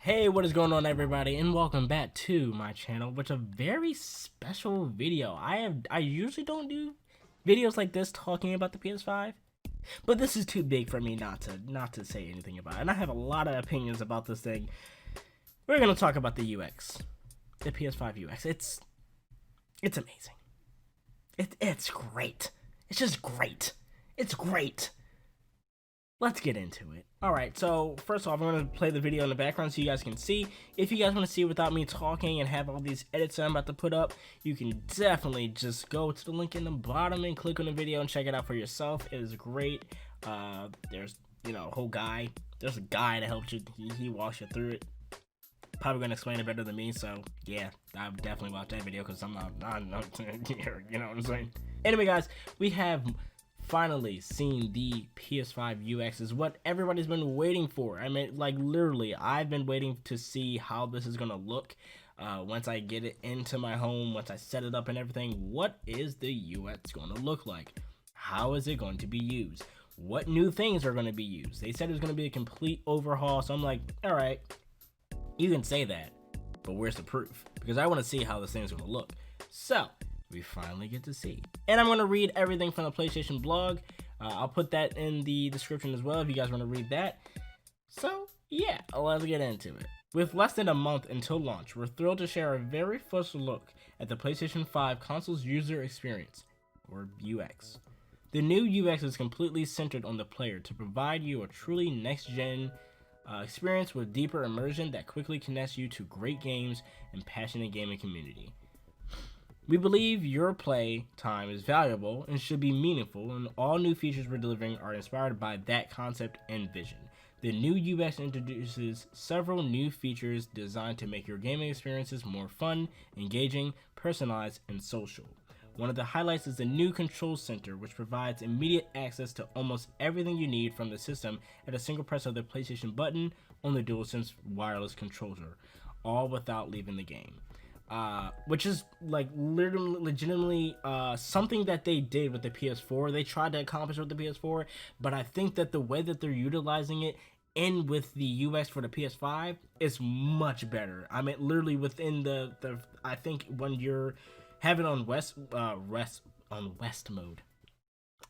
Hey, what is going on, everybody, and welcome back to my channel, which is a very special video. I usually don't do videos like this talking about the PS5, but this is too big for me not to say anything about it. And I have a lot of opinions about this thing. We're gonna talk about the UX, the PS5 UX. It's amazing. It's great. It's just great. It's great. Let's get into it. Alright, so first off, I'm going to play the video in the background so you guys can see. If you guys want to see without me talking and have all these edits I'm about to put up, you can definitely just go to the link in the bottom and click on the video and check it out for yourself. It is great. There's, a whole guy. There's a guy that helps you. He walks you through it. Probably going to explain it better than me, so yeah, I'll definitely watch that video because I'm not here, you know what I'm saying? Anyway, guys, we have finally seen the PS5 UX is what everybody's been waiting for. I mean, like, literally, I've been waiting to see how this is gonna look once I get it into my home, once I set it up and everything. What is the UX gonna look like? How is it going to be used? What new things are going to be used? They said it was going to be a complete overhaul, so I'm like, alright, you can say that, but where's the proof? Because I want to see how this thing's going to look. So we finally get to see. And I'm going to read everything from the PlayStation blog. I'll put that in the description as well if you guys want to read that. So yeah, let's get into it. With less than a month until launch, we're thrilled to share our very first look at the PlayStation 5 console's user experience, or UX. The new UX is completely centered on the player to provide you a truly next-gen experience with deeper immersion that quickly connects you to great games and passionate gaming community. We believe your play time is valuable and should be meaningful, and all new features we're delivering are inspired by that concept and vision. The new UX introduces several new features designed to make your gaming experiences more fun, engaging, personalized, and social. One of the highlights is the new control center, which provides immediate access to almost everything you need from the system at a single press of the PlayStation button on the DualSense wireless controller, all without leaving the game. Which is like literally legitimately something that they did with the PS4. They tried to accomplish with the PS4, but I think that the way that they're utilizing it in with the UX for the PS5 is much better. I mean, literally within the I think when you're having on west mode,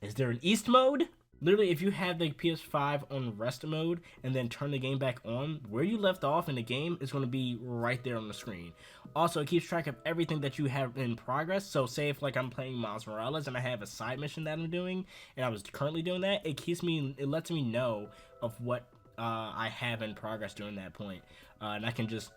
is there an east mode? Literally, if you have the PS5 on rest mode and then turn the game back on, where you left off in the game is going to be right there on the screen. Also, it keeps track of everything that you have in progress. So say if like I'm playing Miles Morales and I have a side mission that I'm doing and I was currently doing that, it lets me know of what I have in progress during that point. And I can just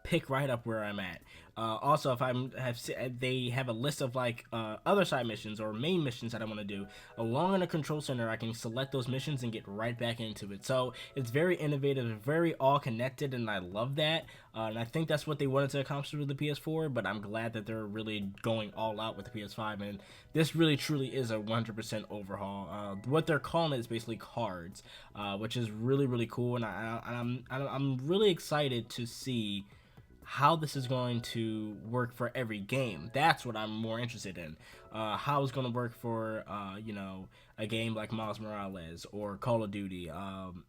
pick right up where I'm at. Also, if they have a list of like other side missions or main missions that I want to do along in the control center, I can select those missions and get right back into it. So it's very innovative, very all connected, and I love that. And I think that's what they wanted to accomplish with the PS4, but I'm glad that they're really going all out with the PS5, and this really truly is a 100% overhaul. What they're calling it is basically cards, which is really cool, and I'm really excited to see how this is going to work for every game. That's what I'm more interested in. How it's going to work for, a game like Miles Morales or Call of Duty.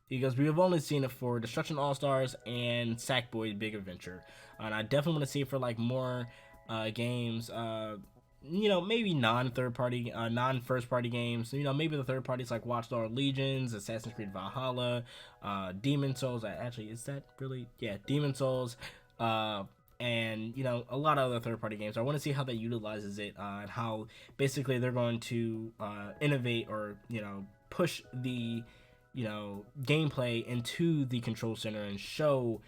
Because we have only seen it for Destruction All-Stars and Sackboy's Big Adventure. And I definitely want to see it for like more games, maybe non-first party games. Maybe the third parties like Watch Dogs Legions, Assassin's Creed Valhalla, Demon Souls. Actually, is that really? Yeah, Demon Souls. And a lot of other third-party games. I want to see how that utilizes it, and how basically they're going to innovate or push the gameplay into the control center and show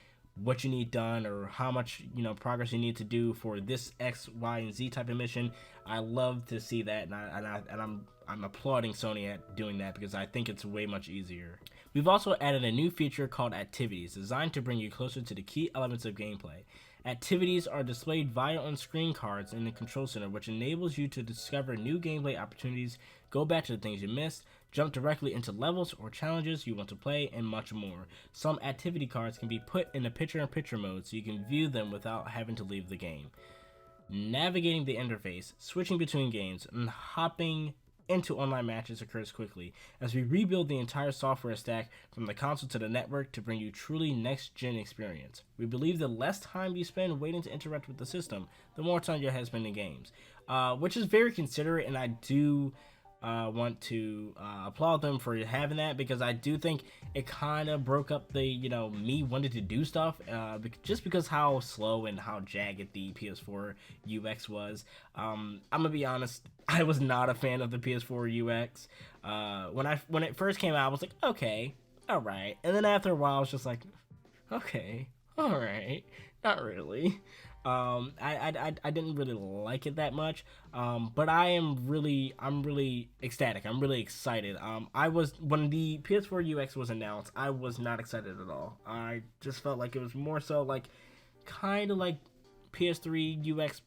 what you need done or how much progress you need to do for this X, Y, and Z type of mission. I love to see that, and I'm applauding Sony at doing that because I think it's way much easier. We've also added a new feature called Activities, designed to bring you closer to the key elements of gameplay. Activities are displayed via on-screen cards in the control center, which enables you to discover new gameplay opportunities, go back to the things you missed, jump directly into levels or challenges you want to play, and much more. Some activity cards can be put in a picture-in-picture mode so you can view them without having to leave the game. Navigating the interface, switching between games, and hopping into online matches occurs quickly, as we rebuild the entire software stack from the console to the network to bring you truly next-gen experience. We believe the less time you spend waiting to interact with the system, the more time you have spent in games, which is very considerate, and I do want to applaud them for having that, because I do think it kind of broke up the, me wanting to do stuff, just because how slow and how jagged the PS4 UX was. I'm gonna be honest, I was not a fan of the PS4 UX. When it first came out, I was like, okay, all right, and then after a while, I was just like, okay, all right, not really. I didn't really like it that much, but I'm really ecstatic. I'm really excited. I was, when the PS4 UX was announced, I was not excited at all. I just felt like it was more so like, kind of like PS3 UX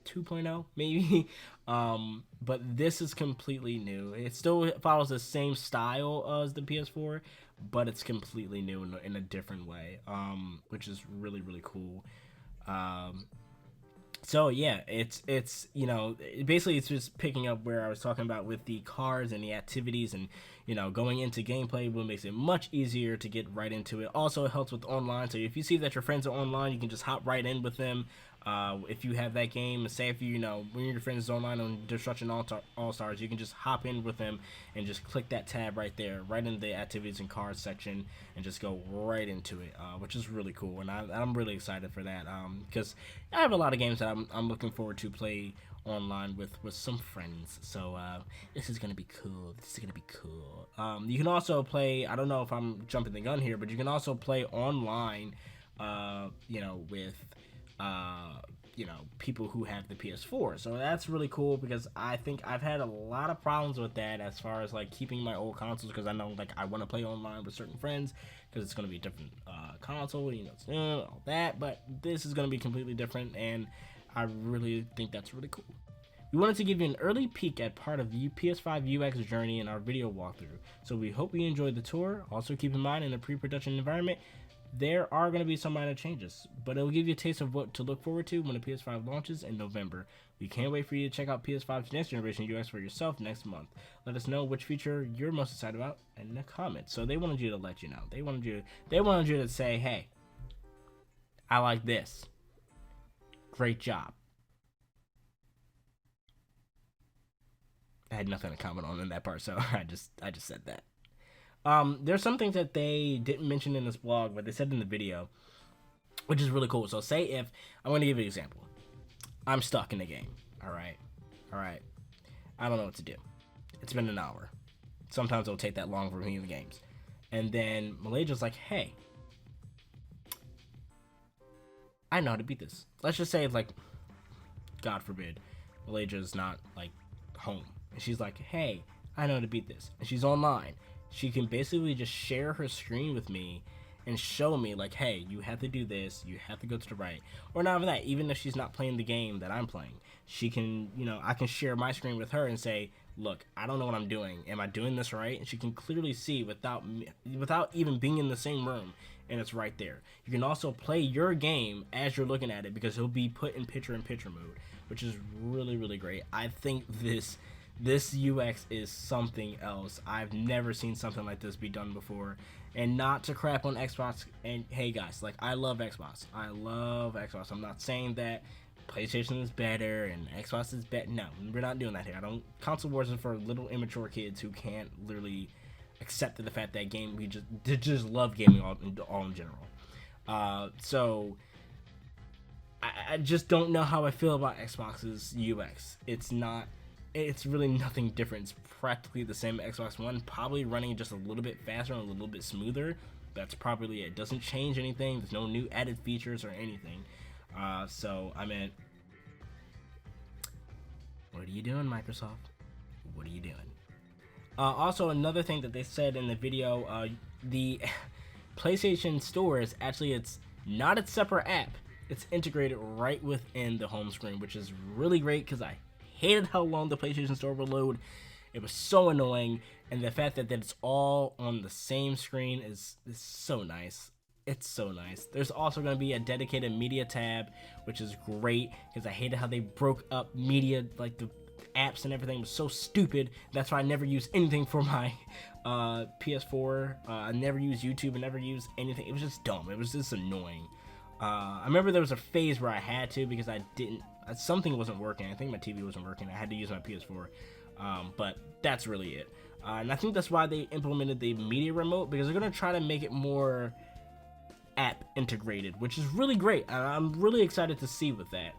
2.0 maybe. But this is completely new. It still follows the same style as the PS4, but it's completely new in a different way, which is really, really cool. So yeah, it's basically it's just picking up where I was talking about with the cars and the activities, and going into gameplay, what makes it much easier to get right into it. Also, it helps with online, so if you see that your friends are online, you can just hop right in with them. If you have that game, say if when your friends is online on Destruction All Stars, you can just hop in with them and just click that tab right there, right in the activities and cars section, and just go right into it, which is really cool, and I'm really excited for that, because I have a lot of games that I'm looking forward to play online with some friends. So this is gonna be cool. You can also play, I don't know if I'm jumping the gun here, but you can also play online, with people who have the PS4. So that's really cool, because I think I've had a lot of problems with that as far as like keeping my old consoles, because I know like I want to play online with certain friends because it's going to be a different console, all that, but this is going to be completely different, and I really think that's really cool. We wanted to give you an early peek at part of the PS5 UX journey in our video walkthrough, so we hope you enjoyed the tour. Also keep in mind, in the pre-production environment, there are going to be some minor changes, but it will give you a taste of what to look forward to when the PS5 launches in November. We can't wait for you to check out PS5's next generation UX for yourself next month. Let us know which feature you're most excited about in the comments. So they wanted you to let you know. They wanted you to say, hey, I like this. Great job. I had nothing to comment on in that part, so I just said that. There's some things that they didn't mention in this blog, but they said in the video, which is really cool. So say if, I'm going to give you an example. I'm stuck in the game. All right. I don't know what to do. It's been an hour. Sometimes it'll take that long for me in the games. And then Malaysia's like, hey, I know how to beat this. Let's just say, like, God forbid, Malaysia's not, like, home. And she's like, hey, I know how to beat this. And she's online. She can basically just share her screen with me and show me, like, hey, you have to do this, you have to go to the right. Or not even that, even if she's not playing the game that I'm playing, she can, I can share my screen with her and say, look, I don't know what I'm doing. Am I doing this right? And she can clearly see without even being in the same room, and it's right there. You can also play your game as you're looking at it, because it'll be put in picture-in-picture mode, which is really, really great. I think this UX is something else. I've never seen something like this be done before. And not to crap on Xbox, and hey guys, like, I love Xbox. I'm not saying that PlayStation is better and Xbox is better. No, we're not doing that here. Console wars is for little immature kids who can't literally accept the fact that we just love gaming all in general. So I just don't know how I feel about Xbox's UX. It's really nothing different. It's practically the same Xbox One, probably running just a little bit faster and a little bit smoother. That's probably it. It doesn't change anything. There's no new added features or anything. So, I mean, what are you doing, Microsoft? What are you doing? Also, another thing that they said in the video, the PlayStation Store is actually, it's not a separate app. It's integrated right within the home screen, which is really great, because I hated how long the PlayStation Store would load. It was so annoying, and the fact that it's all on the same screen is so nice. It's so nice. There's also going to be a dedicated media tab, which is great, because I hated how they broke up media, like the apps and everything was so stupid. That's why I never use anything for my PS4. I never used YouTube. I never used anything. It was just dumb. It was just annoying. I remember there was a phase where I had to, because I didn't, something wasn't working. I think my TV wasn't working. I had to use my PS4. But that's really it. And I think that's why they implemented the media remote, because they're going to try to make it more app integrated, which is really great. And I'm really excited to see with that.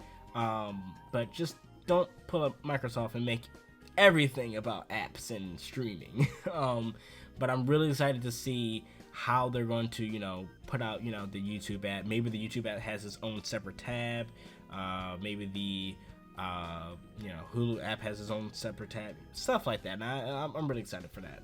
But just don't pull up Microsoft and make everything about apps and streaming. But I'm really excited to see how they're going to, you know, put out, you know, the YouTube app. Maybe the YouTube app has its own separate tab. Maybe the you know, Hulu app has its own separate tab, stuff like that. And I'm really excited for that.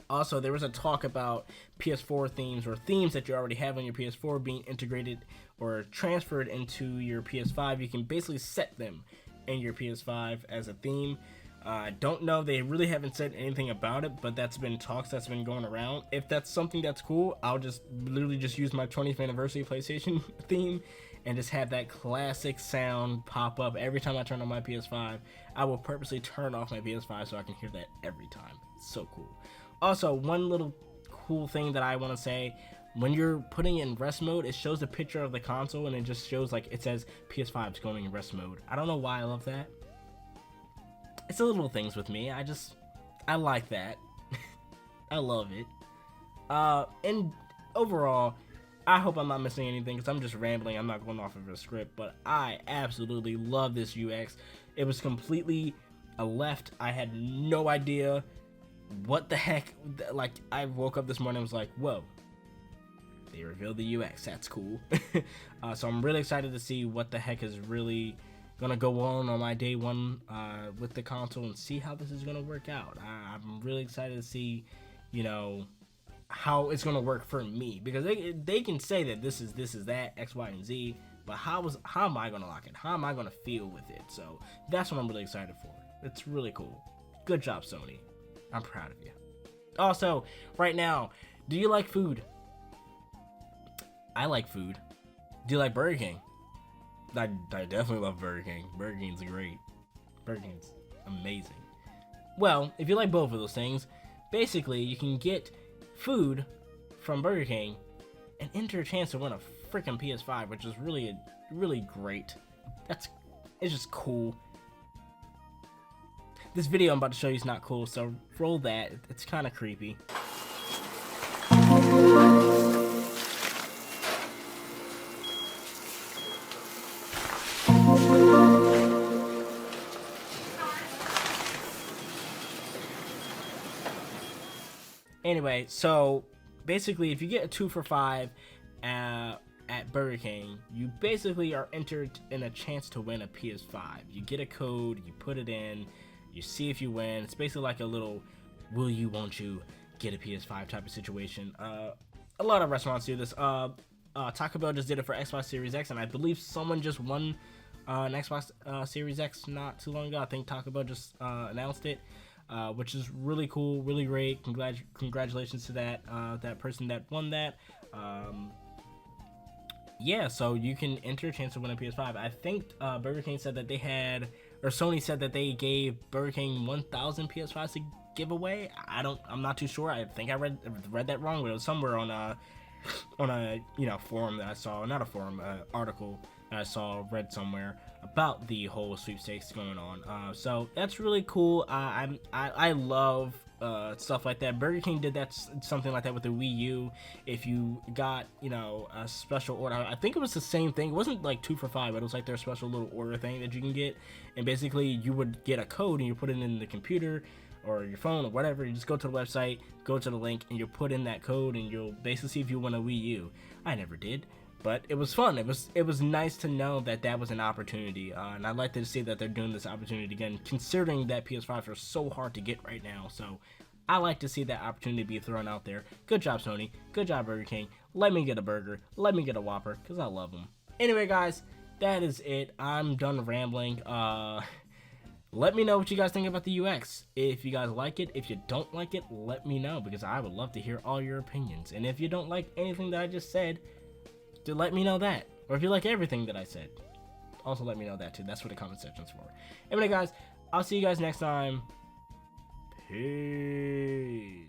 Also, there was a talk about PS4 themes, or themes that you already have on your PS4, being integrated or transferred into your PS5. You can basically set them in your PS5 as a theme. I don't know, they really haven't said anything about it, but that's been talks that's been going around. If that's something that's cool, I'll just literally just use my 20th anniversary PlayStation theme and just have that classic sound pop up every time I turn on my PS5. I will purposely turn off my PS5 so I can hear that every time. It's so cool. Also, one little cool thing that I want to say, when you're putting it in rest mode, it shows a picture of the console and it just shows, like, it says PS5 is going in rest mode. I don't know why I love that. It's the little things with me. I like that. I love it. And overall, I hope I'm not missing anything, because I'm just rambling. I'm not going off of a script, but I absolutely love this UX. It was completely a left. I had no idea what the heck. Like, I woke up this morning and was like, whoa, they revealed the UX. That's cool. So I'm really excited to see what the heck is really gonna go on my day one with the console, and see how this is gonna work out. I'm really excited to see, you know, how it's gonna work for me, because they can say that this is that X, Y, and Z, but how am I gonna like it? How am I gonna feel with it? So that's what I'm really excited for. It's really cool. Good job, Sony. I'm proud of you. Also, right now, do you like food? I like food. Do you like Burger King? I definitely love Burger King. Burger King's great. Burger King's amazing. Well, if you like both of those things, basically you can get food from Burger King and enter a chance to win a freaking PS5, which is really great. It's just cool. This video I'm about to show you is not cool, so roll that. It's kind of creepy. Anyway, so basically, if you get a 2 for $5 at Burger King, you basically are entered in a chance to win a PS5. You get a code, you put it in, you see if you win. It's basically like a little will you, won't you get a PS5 type of situation. A lot of restaurants do this. Taco Bell just did it for Xbox Series X, and I believe someone just won an Xbox Series X not too long ago. I think Taco Bell just announced it. Which is really cool, really great. Congratulations to that person that won that. Yeah, so you can enter a chance to win a PS5. I think Burger King said that they had, or Sony said that they gave Burger King 1,000 PS5s to give away. I'm not too sure. I think I read that wrong, but it was somewhere on a forum that I saw, not a forum, article that I saw, read somewhere about the whole sweepstakes going on. So that's really cool. I love stuff like that. Burger King did something like that with the Wii U. If you got, a special order, I think it was the same thing. It wasn't like 2 for $5, but it was like their special little order thing that you can get. And basically you would get a code and you put it in the computer or your phone or whatever. You just go to the website, go to the link, and you'll put in that code, and you'll basically see if you win a Wii U. I never did, but it was fun. It was nice to know that was an opportunity, and I'd like to see that they're doing this opportunity again, considering that PS5s are so hard to get right now. So I like to see that opportunity be thrown out there. Good job, Sony. Good job, Burger King. Let me get a burger. Let me get a Whopper, because I love them. Anyway, guys, that is it. I'm done rambling. Let me know what you guys think about the UX. If you guys like it, if you don't like it, let me know, because I would love to hear all your opinions. And if you don't like anything that I just said, to let me know that. Or if you like everything that I said, also let me know that too. That's what the comment section's for. Anyway, guys, I'll see you guys next time. Peace.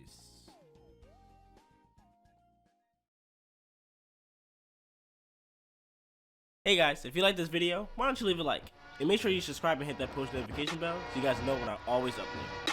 Hey guys, if you like this video, why don't you leave a like? And make sure you subscribe and hit that post notification bell so you guys know when I always upload.